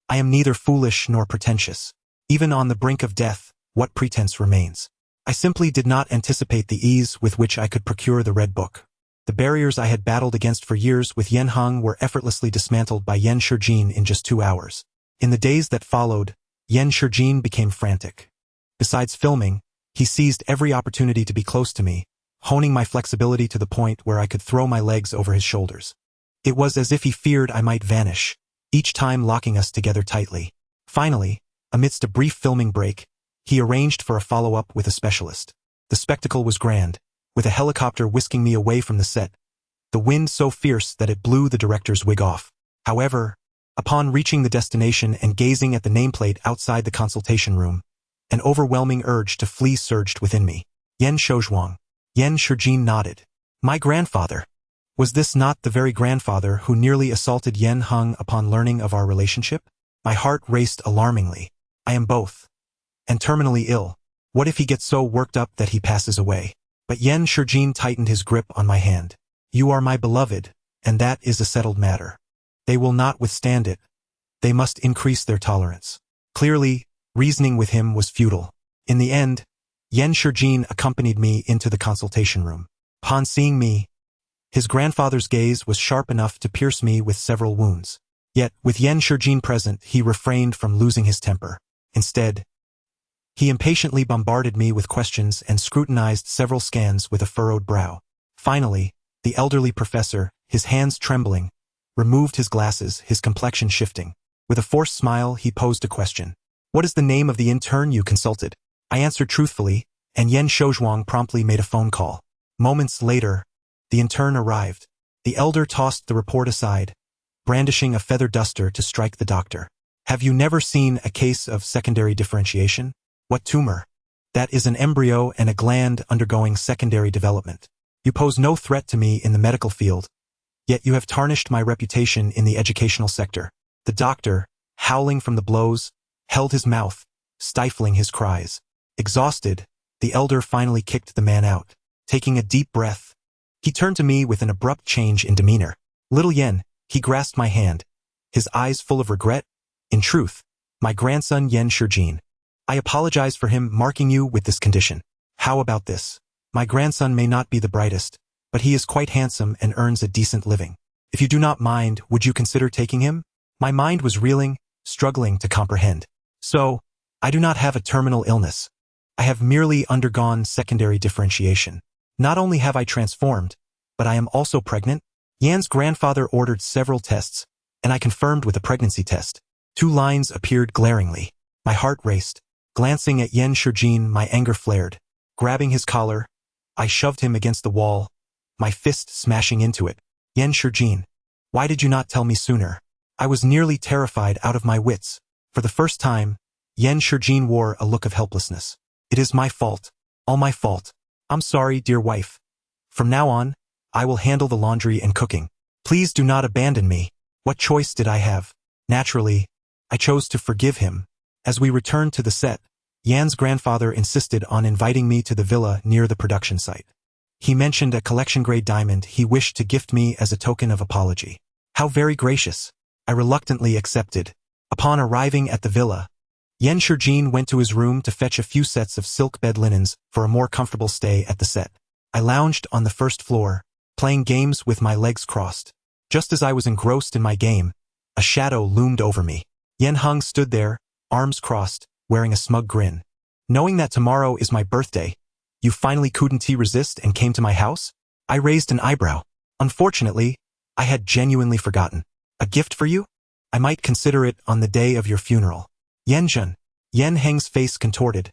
I am neither foolish nor pretentious. Even on the brink of death, what pretense remains? I simply did not anticipate the ease with which I could procure the Red Book. The barriers I had battled against for years with Yan Heng were effortlessly dismantled by Yan Shijin in just 2 hours. In the days that followed, Yan Shijin became frantic. Besides filming, he seized every opportunity to be close to me, honing my flexibility to the point where I could throw my legs over his shoulders. It was as if he feared I might vanish, each time locking us together tightly. Finally, Amidst a brief filming break, he arranged for a follow-up with a specialist. The spectacle was grand, with a helicopter whisking me away from the set, the wind so fierce that it blew the director's wig off. However, upon reaching the destination and gazing at the nameplate outside the consultation room, an overwhelming urge to flee surged within me. Yan Shozhuang. Yan Shijin nodded. My grandfather. Was this not the very grandfather who nearly assaulted Yan Heng upon learning of our relationship? My heart raced alarmingly. I am both. And terminally ill. What if he gets so worked up that he passes away? But Yan Shijin tightened his grip on my hand. You are my beloved, and that is a settled matter. They will not withstand it. They must increase their tolerance. Clearly, reasoning with him was futile. In the end, Yan Shijin accompanied me into the consultation room. Upon seeing me, his grandfather's gaze was sharp enough to pierce me with several wounds. Yet, with Yan Shijin present, he refrained from losing his temper. Instead, he impatiently bombarded me with questions and scrutinized several scans with a furrowed brow. Finally, the elderly professor, his hands trembling, removed his glasses, his complexion shifting. With a forced smile, he posed a question. What is the name of the intern you consulted? I answered truthfully, and Yan Shozhuang promptly made a phone call. Moments later, the intern arrived. The elder tossed the report aside, brandishing a feather duster to strike the doctor. Have you never seen a case of secondary differentiation? What tumor? That is an embryo and a gland undergoing secondary development. You pose no threat to me in the medical field, yet you have tarnished my reputation in the educational sector. The doctor, howling from the blows, held his mouth, stifling his cries. Exhausted, the elder finally kicked the man out. Taking a deep breath, he turned to me with an abrupt change in demeanor. Little Yen, he grasped my hand, his eyes full of regret. In truth, my grandson Yan Shijin. I apologize for him marking you with this condition. How about this? My grandson may not be the brightest, but he is quite handsome and earns a decent living. If you do not mind, would you consider taking him? My mind was reeling, struggling to comprehend. So, I do not have a terminal illness. I have merely undergone secondary differentiation. Not only have I transformed, but I am also pregnant. Yan's grandfather ordered several tests, and I confirmed with a pregnancy test. 2 lines appeared glaringly. My heart raced. Glancing at Yan Shijin, my anger flared. Grabbing his collar, I shoved him against the wall, my fist smashing into it. Yan Shijin, why did you not tell me sooner? I was nearly terrified out of my wits. For the first time, Yan Shijin wore a look of helplessness. It is my fault. All my fault. I'm sorry, dear wife. From now on, I will handle the laundry and cooking. Please do not abandon me. What choice did I have? Naturally, I chose to forgive him. As we returned to the set, Yan's grandfather insisted on inviting me to the villa near the production site. He mentioned a collection-grade diamond he wished to gift me as a token of apology. How very gracious. I reluctantly accepted. Upon arriving at the villa, Yan Shijin went to his room to fetch a few sets of silk bed linens for a more comfortable stay at the set. I lounged on the first floor, playing games with my legs crossed. Just as I was engrossed in my game, a shadow loomed over me. Yan Heng stood there, arms crossed, wearing a smug grin. Knowing that tomorrow is my birthday, you finally couldn't resist and came to my house? I raised an eyebrow. Unfortunately, I had genuinely forgotten. A gift for you? I might consider it on the day of your funeral. Yanjun. Yan Heng's face contorted,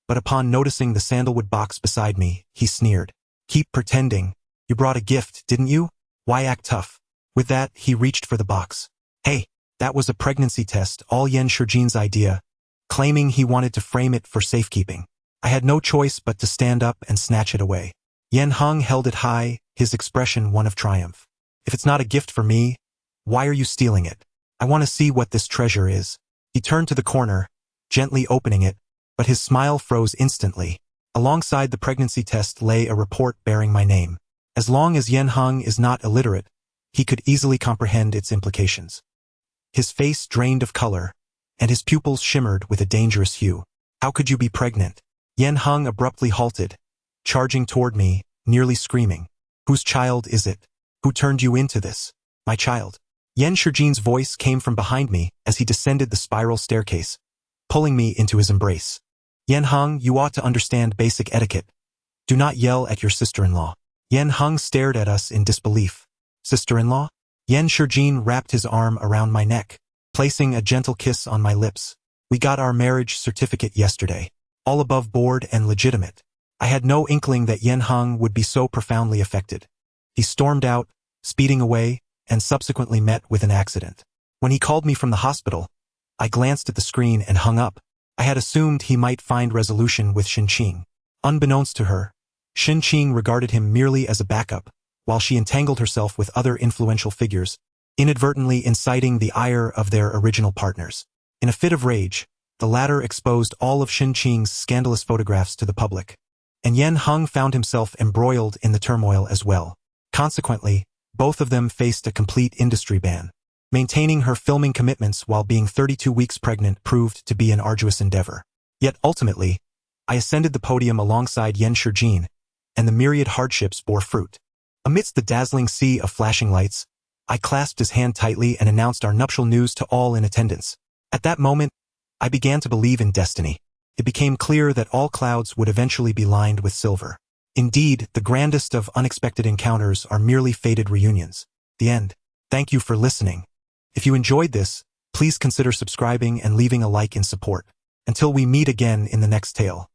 but upon noticing the sandalwood box beside me, he sneered. Keep pretending. You brought a gift, didn't you? Why act tough? With that, he reached for the box. Hey, that was a pregnancy test, all Yan Shijin's idea, claiming he wanted to frame it for safekeeping. I had no choice but to stand up and snatch it away. Yan Heng held it high, his expression one of triumph. If it's not a gift for me, why are you stealing it? I want to see what this treasure is. He turned to the corner, gently opening it, but his smile froze instantly. Alongside the pregnancy test lay a report bearing my name. As long as Yan Heng is not illiterate, he could easily comprehend its implications. His face drained of color, and his pupils shimmered with a dangerous hue. How could you be pregnant? Yan Heng abruptly halted, charging toward me, nearly screaming. Whose child is it? Who turned you into this? My child. Yan Shijin's voice came from behind me as he descended the spiral staircase, pulling me into his embrace. Yan Heng, you ought to understand basic etiquette. Do not yell at your sister-in-law. Yan Heng stared at us in disbelief. Sister-in-law? Yan Shijin wrapped his arm around my neck, placing a gentle kiss on my lips. We got our marriage certificate yesterday. All above board and legitimate. I had no inkling that Yen Heng would be so profoundly affected. He stormed out, speeding away, and subsequently met with an accident. When he called me from the hospital, I glanced at the screen and hung up. I had assumed he might find resolution with Xinqing. Unbeknownst to her, Xinqing regarded him merely as a backup, while she entangled herself with other influential figures, inadvertently inciting the ire of their original partners. In a fit of rage, the latter exposed all of Xinqing's scandalous photographs to the public, and Yen Heng found himself embroiled in the turmoil as well. Consequently, both of them faced a complete industry ban. Maintaining her filming commitments while being 32 weeks pregnant proved to be an arduous endeavor. Yet ultimately, I ascended the podium alongside Yen Shijin, and the myriad hardships bore fruit. Amidst the dazzling sea of flashing lights, I clasped his hand tightly and announced our nuptial news to all in attendance. At that moment, I began to believe in destiny. It became clear that all clouds would eventually be lined with silver. Indeed, the grandest of unexpected encounters are merely fated reunions. The end. Thank you for listening. If you enjoyed this, please consider subscribing and leaving a like in support. Until we meet again in the next tale.